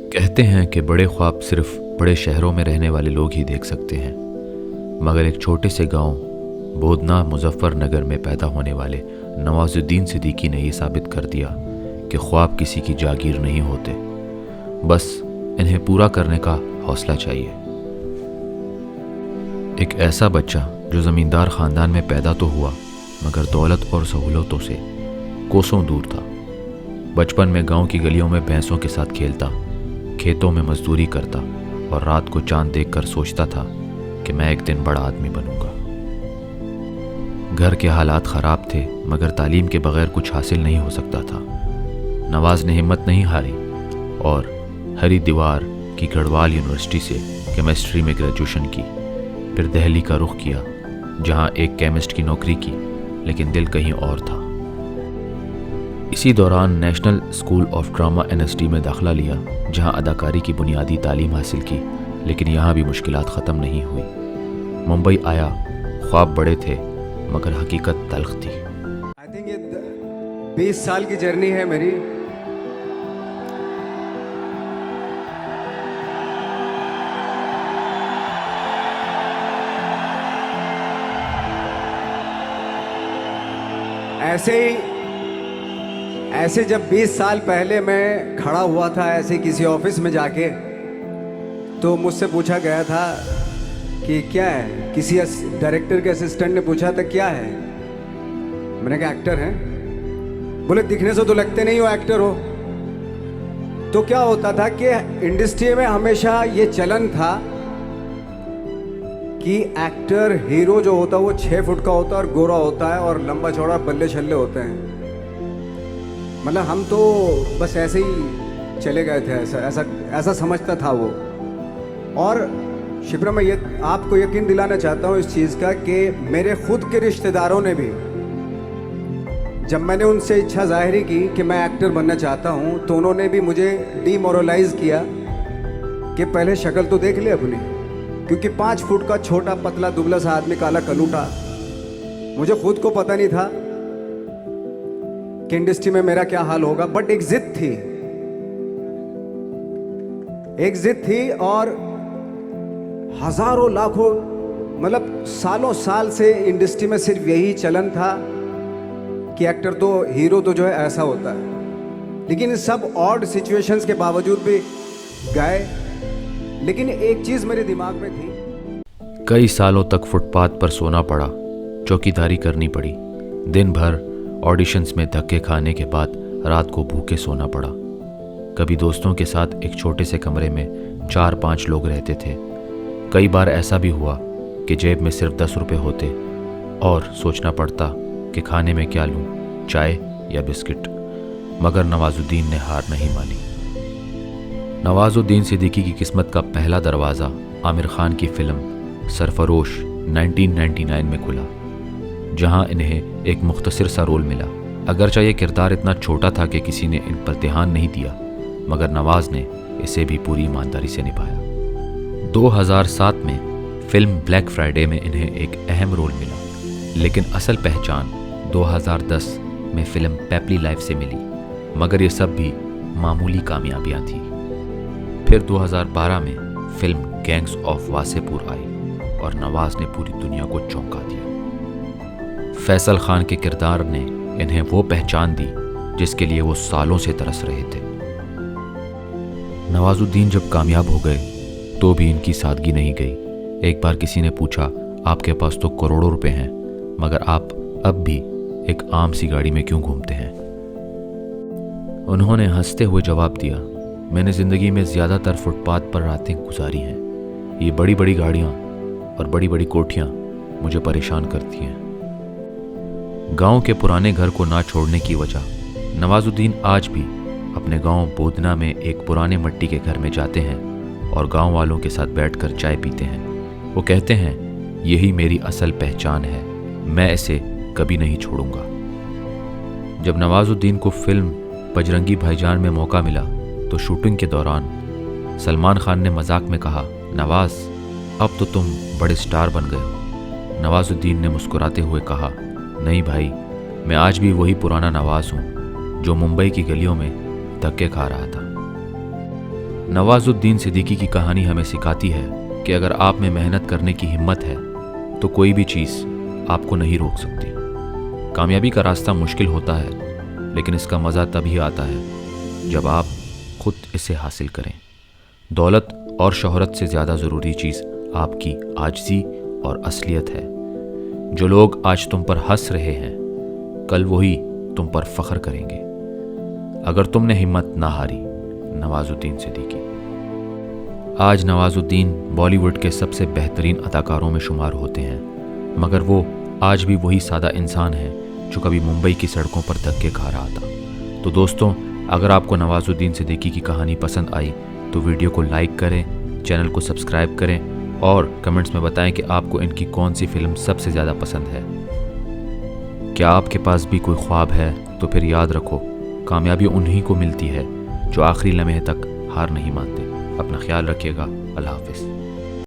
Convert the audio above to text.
कहते हैं कि बड़े ख्वाब सिर्फ बड़े शहरों में रहने वाले लोग ही देख सकते हैं, मगर एक छोटे से गांव बोदना मुजफ्फरनगर में पैदा होने वाले नवाजुद्दीन सिद्दीकी ने ये साबित कर दिया कि ख्वाब किसी की जागीर नहीं होते, बस इन्हें पूरा करने का हौसला चाहिए। एक ऐसा बच्चा जो ज़मींदार ख़ानदान में पैदा तो हुआ, मगर दौलत और सहूलतों से कोसों दूर था। बचपन में गांव की गलियों में भैंसों के साथ खेलता, खेतों में मजदूरी करता और रात को चांद देखकर सोचता था कि मैं एक दिन बड़ा आदमी बनूंगा। घर के हालात ख़राब थे, मगर तालीम के बगैर कुछ हासिल नहीं हो सकता था। नवाज ने हिम्मत नहीं हारी और हरी दीवार की गढ़वाल यूनिवर्सिटी से केमिस्ट्री में ग्रेजुएशन की। फिर दिल्ली का रुख किया, जहां एक केमिस्ट की नौकरी की, लेकिन दिल कहीं और था। इसी दौरान national school of drama NSD में दाखिला लिया, जहां अदाकारी की बुनियादी तालीम हासिल की, लेकिन यहाँ भी मुश्किलात ख़त्म नहीं हुई। मुंबई आया, ख्वाब बड़े थे मगर हकीकत तल्ख थी। आई थिंक ये 20 साल की जर्नी है मेरी। ऐसे जब 20 साल पहले मैं खड़ा हुआ था ऐसे किसी ऑफिस में जाके, तो मुझसे पूछा गया था कि क्या है। किसी डायरेक्टर के असिस्टेंट ने पूछा था क्या है। मैंने कहा एक्टर हैं। बोले दिखने से तो लगते नहीं हो एक्टर हो। तो क्या होता था कि इंडस्ट्री में हमेशा ये चलन था कि एक्टर हीरो जो होता है वो 6 फुट का होता है और गोरा होता है और लंबा चौड़ा बल्ले छल्ले होते हैं। मतलब हम तो बस ऐसे ही चले गए थे, ऐसा समझता था वो। और शिप्रा, मैं ये आपको यकीन दिलाना चाहता हूँ इस चीज़ का कि मेरे खुद के रिश्तेदारों ने भी, जब मैंने उनसे इच्छा जाहिर की कि मैं एक्टर बनना चाहता हूँ, तो उन्होंने भी मुझे डीमोरलाइज किया कि पहले शक्ल तो देख ले अपनी, क्योंकि 5 फुट का छोटा पतला दुबला सा आदमी, काला कलूटा। मुझे खुद को पता नहीं था कि इंडस्ट्री में मेरा क्या हाल होगा, बट एक जिद थी और हजारों लाखों, मतलब सालों साल से इंडस्ट्री में सिर्फ यही चलन था कि एक्टर तो, हीरो तो जो है ऐसा होता है। लेकिन सब ऑड सिचुएशंस के बावजूद भी गए। लेकिन एक चीज मेरे दिमाग में थी। कई सालों तक फुटपाथ पर सोना पड़ा, चौकीदारी करनी पड़ी। दिन भर ऑडिशंस में धक्के खाने के बाद रात को भूखे सोना पड़ा। कभी दोस्तों के साथ एक छोटे से कमरे में 4-5 लोग रहते थे। कई बार ऐसा भी हुआ कि जेब में सिर्फ 10 रुपये होते और सोचना पड़ता कि खाने में क्या लूं, चाय या बिस्किट। मगर नवाजुद्दीन ने हार नहीं मानी। नवाजुद्दीन सिद्दीकी की किस्मत का पहला दरवाज़ा आमिर खान की फिल्म सरफरोश 1999 में खुला, जहां इन्हें एक मुख्तसर सा रोल मिला। अगरचे ये किरदार इतना छोटा था कि किसी ने इन पर ध्यान नहीं दिया, मगर नवाज ने इसे भी पूरी ईमानदारी से निभाया। 2007 में फिल्म ब्लैक फ्राइडे में इन्हें एक अहम रोल मिला, लेकिन असल पहचान 2010 में फिल्म पेपली लाइफ से मिली, मगर ये सब भी मामूली कामयाबियां थी। फिर 2012 में फिल्म गैंग्स ऑफ वासेपुर आई और नवाज ने पूरी दुनिया को चौंका दिया। फैसल खान के किरदार ने इन्हें वो पहचान दी जिसके लिए वो सालों से तरस रहे थे। नवाजुद्दीन जब कामयाब हो गए तो भी इनकी सादगी नहीं गई। एक बार किसी ने पूछा, आपके पास तो करोड़ों रुपए हैं, मगर आप अब भी एक आम सी गाड़ी में क्यों घूमते हैं? उन्होंने हंसते हुए जवाब दिया, मैंने ज़िंदगी में ज़्यादातर फुटपाथ पर रातें गुजारी हैं। ये बड़ी बड़ी गाड़ियाँ और बड़ी बड़ी कोठियाँ मुझे परेशान करती हैं। गांव के पुराने घर को ना छोड़ने की वजह नवाजुद्दीन आज भी अपने गांव बोदना में एक पुराने मिट्टी के घर में जाते हैं और गांव वालों के साथ बैठकर चाय पीते हैं। वो कहते हैं, यही मेरी असल पहचान है, मैं इसे कभी नहीं छोड़ूंगा। जब नवाजुद्दीन को फिल्म बजरंगी भाईजान में मौका मिला तो शूटिंग के दौरान सलमान खान ने मजाक में कहा, नवाज अब तो तुम बड़े स्टार बन गए हो। नवाजुद्दीन ने मुस्कुराते हुए कहा, नहीं भाई, मैं आज भी वही पुराना नवाज हूँ जो मुंबई की गलियों में धक्के खा रहा था। नवाजुद्दीन सिद्दीकी की कहानी हमें सिखाती है कि अगर आप में मेहनत करने की हिम्मत है तो कोई भी चीज़ आपको नहीं रोक सकती। कामयाबी का रास्ता मुश्किल होता है, लेकिन इसका मज़ा तभी आता है जब आप खुद इसे हासिल करें। दौलत और शोहरत से ज़्यादा ज़रूरी चीज़ आपकी आजिज़ी और असलियत है। जो लोग आज तुम पर हंस रहे हैं, कल वही तुम पर फख्र करेंगे अगर तुमने हिम्मत ना हारी। नवाजुद्दीन सिद्दीकी। आज नवाजुद्दीन बॉलीवुड के सबसे बेहतरीन अदाकारों में शुमार होते हैं, मगर वो आज भी वही सादा इंसान है जो कभी मुंबई की सड़कों पर धक्के खा रहा था। तो दोस्तों, अगर आपको नवाजुद्दीन सिद्दीकी की कहानी पसंद आई तो वीडियो को लाइक करें, चैनल को सब्सक्राइब करें और कमेंट्स में बताएं कि आपको इनकी कौन सी फिल्म सबसे ज़्यादा पसंद है। क्या आपके पास भी कोई ख्वाब है तो फिर याद रखो, कामयाबी उन्हीं को मिलती है जो आखिरी लम्हे तक हार नहीं मानते। अपना ख्याल रखिएगा। अल्लाह हाफिज़।